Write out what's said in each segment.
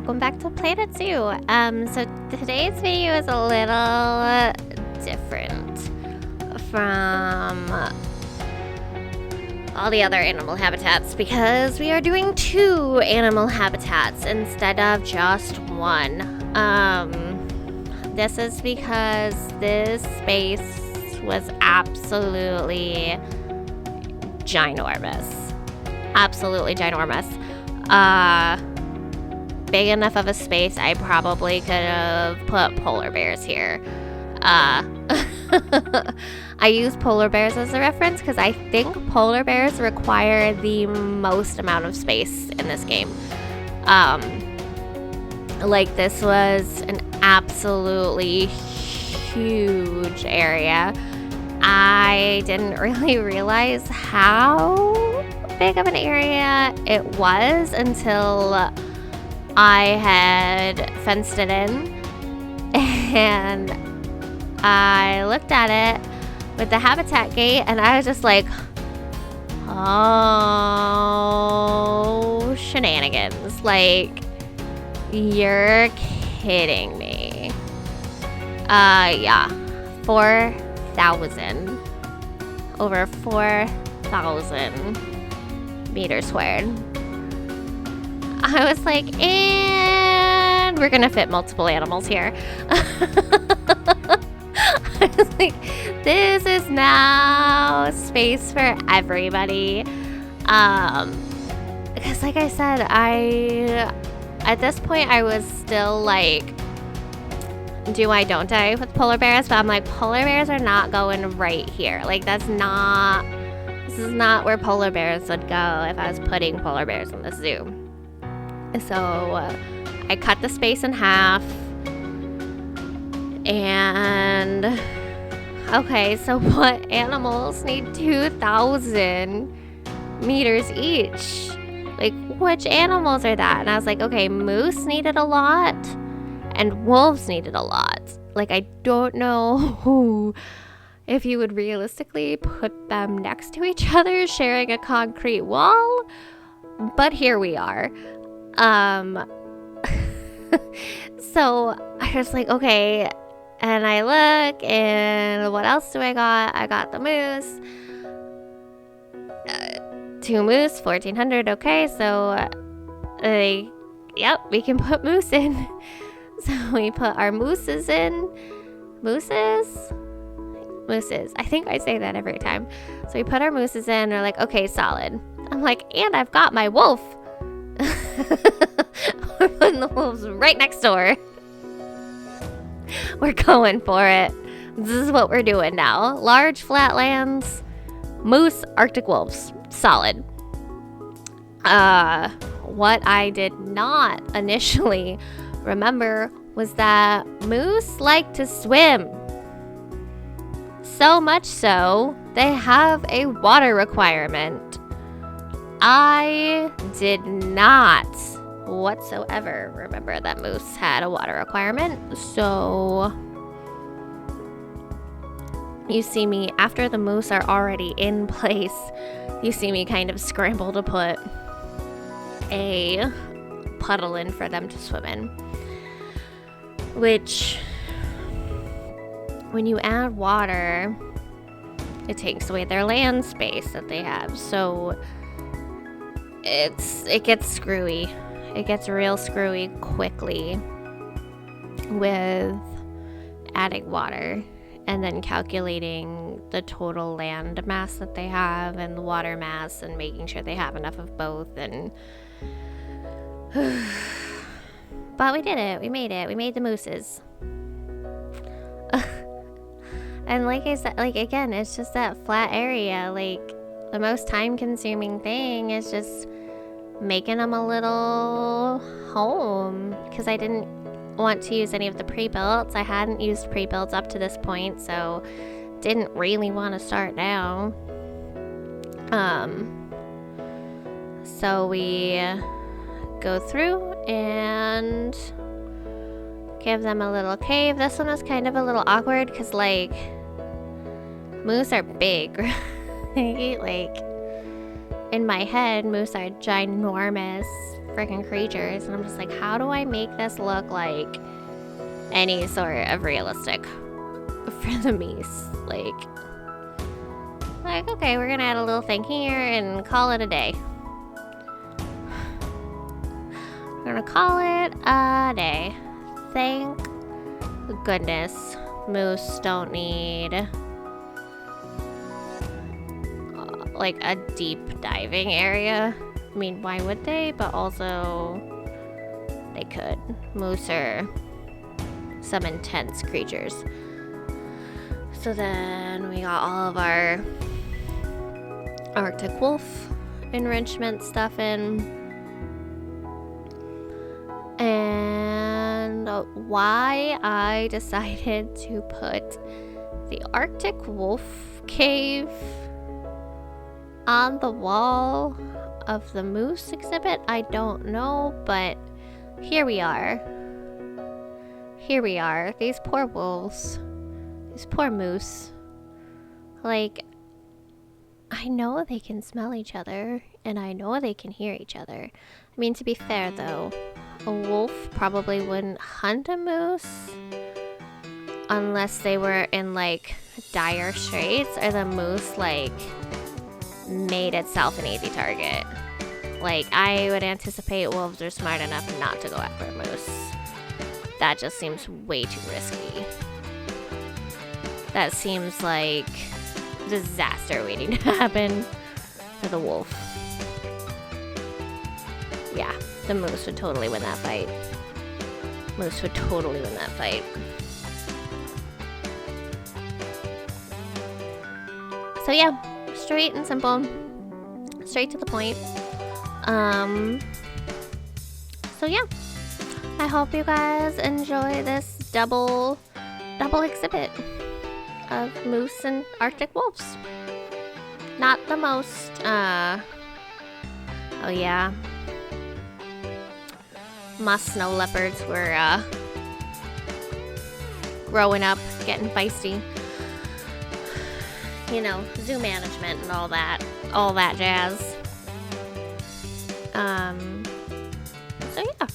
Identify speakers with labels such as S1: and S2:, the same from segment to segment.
S1: welcome back to Planet Zoo. So today's video is a little different from all the other animal habitats because we are doing 2 animal habitats instead of just one. This is because this space was absolutely ginormous. Absolutely ginormous. Big enough of a space I probably could have put polar bears here. I use polar bears as a reference because I think polar bears require the most amount of space in this game. Like, this was an absolutely huge area. I didn't really realize how big of an area it was until I had fenced it in, and I looked at it with the habitat gate and I was just like, oh, shenanigans. Like, you're kidding me. Yeah, 4,000. Over 4,000 meters squared. I was like, and we're gonna fit multiple animals here. I was like, this is now space for everybody. Because like I said, at this point I was still like, do I, don't I with polar bears? But I'm like, polar bears are not going right here. Like, this is not where polar bears would go if I was putting polar bears in the zoo. So I cut the space in half, and okay, so what animals need 2,000 meters each? Like, which animals are that? And I was like, okay, moose needed a lot and wolves needed a lot. Like, I don't know if you would realistically put them next to each other sharing a concrete wall, but here we are. So I was like, okay, and I look, and what else do I got? I got the moose. 2 moose, 1,400. Okay, so yep, we can put moose in. So we put our mooses in. Mooses. I think I say that every time. So we put our mooses in. We're like, okay, solid. I'm like, and I've got my wolf. We're putting the wolves right next door. We're going for it. This is what we're doing now. Large flatlands, moose, Arctic wolves. Solid. What I did not initially remember was that moose like to swim. So much so, they have a water requirement. I did not whatsoever remember that moose had a water requirement. So you see me, after the moose are already in place, you see me kind of scramble to put a puddle in for them to swim in. Which, when you add water, it takes away their land space that they have. So it gets screwy. It gets real screwy quickly with adding water and then calculating the total land mass that they have and the water mass and making sure they have enough of both. And but we did it. We made it. We made the mooses. And like I said, like, again, it's just that flat area. Like, the most time-consuming thing is just making them a little home, because I didn't want to use any of the pre-builts. I hadn't used pre-builts up to this point, so didn't really want to start now. So we go through and give them a little cave. This one was kind of a little awkward because, like, moose are big, right? Like, in my head, moose are ginormous freaking creatures, and I'm just like, how do I make this look like any sort of realistic for the moose? Like, okay, we're gonna add a little thing here and call it a day. We're gonna call it a day. Thank goodness moose don't need like a deep diving area. I mean, why would they? But also, they could. Moose are some intense creatures. So then we got all of our Arctic wolf enrichment stuff in. And why I decided to put the Arctic wolf cave on the wall of the moose exhibit, I don't know, but here we are. Here we are. These poor wolves. These poor moose. Like, I know they can smell each other, and I know they can hear each other. I mean, to be fair though, a wolf probably wouldn't hunt a moose unless they were in like dire straits, or the moose like made itself an easy target. Like, I would anticipate wolves are smart enough not to go after a moose. That just seems way too risky. That seems like disaster waiting to happen for the wolf. Yeah, the moose would totally win that fight. Moose would totally win that fight. So yeah, straight and simple. Straight to the point. So yeah, I hope you guys enjoy this double exhibit of moose and Arctic wolves. Not the most, oh yeah, moss snow leopards were, growing up, getting feisty. You know, zoo management and all that jazz. So yeah,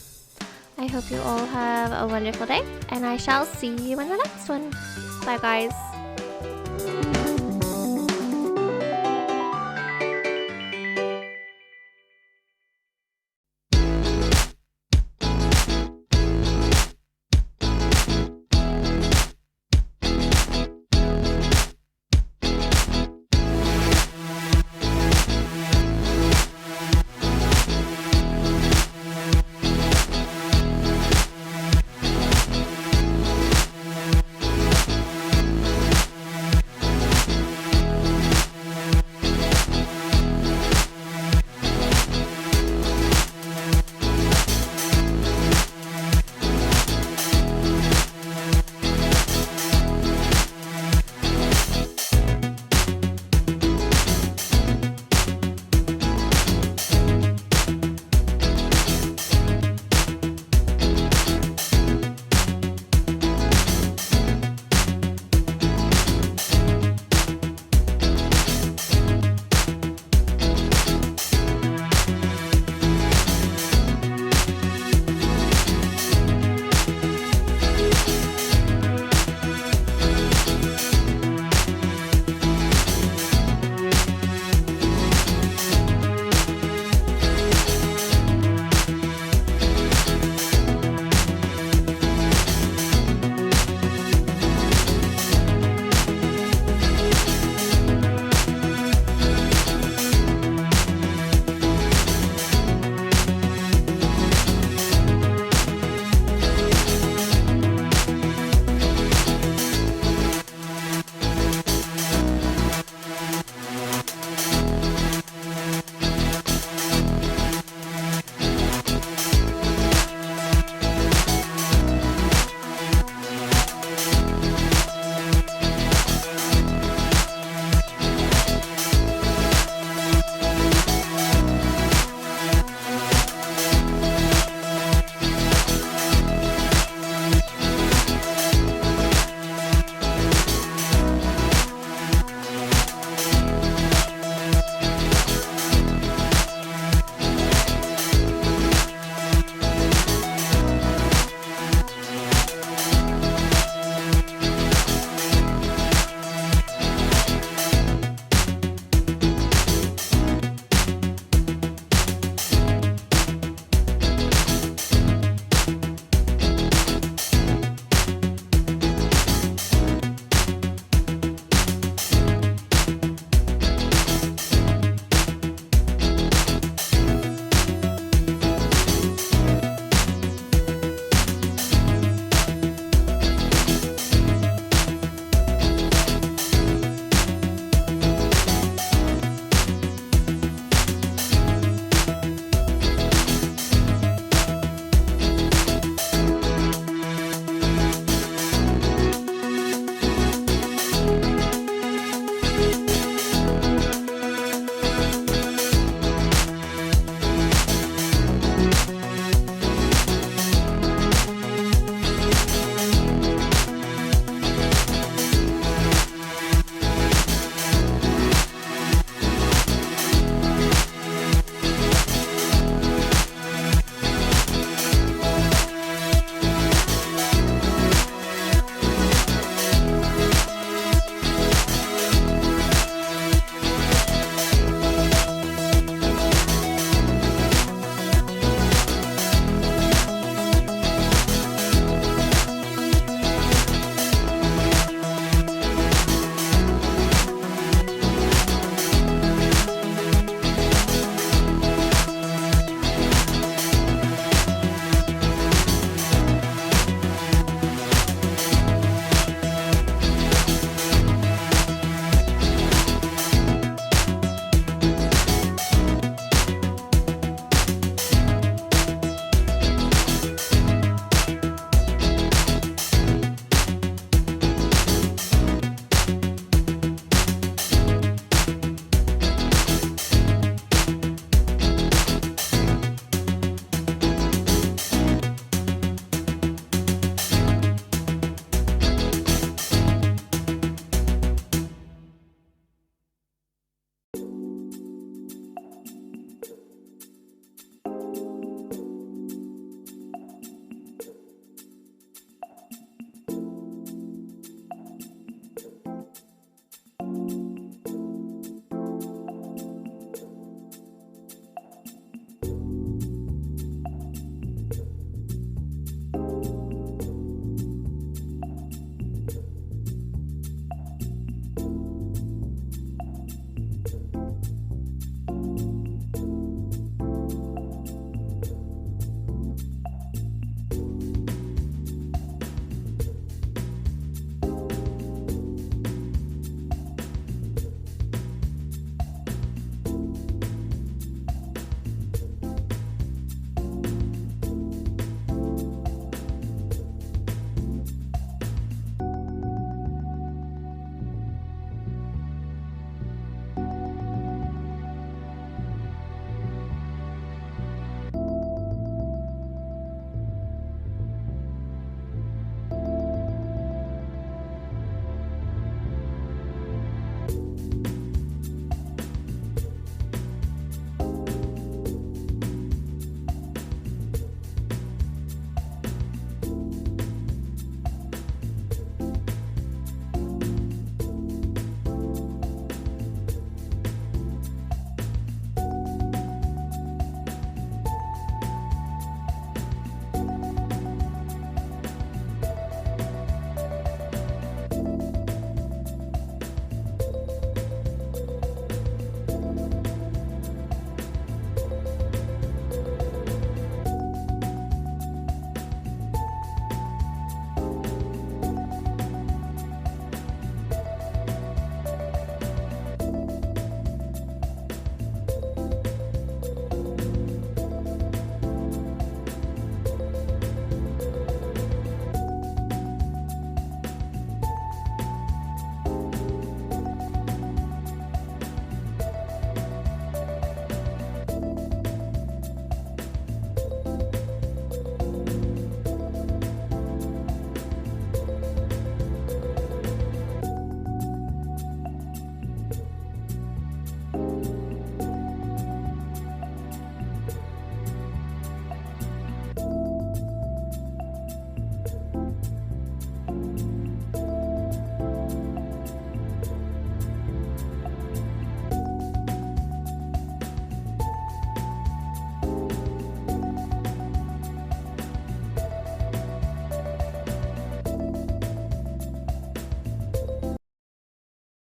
S1: I hope you all have a wonderful day, and I shall see you in the next one. Bye guys.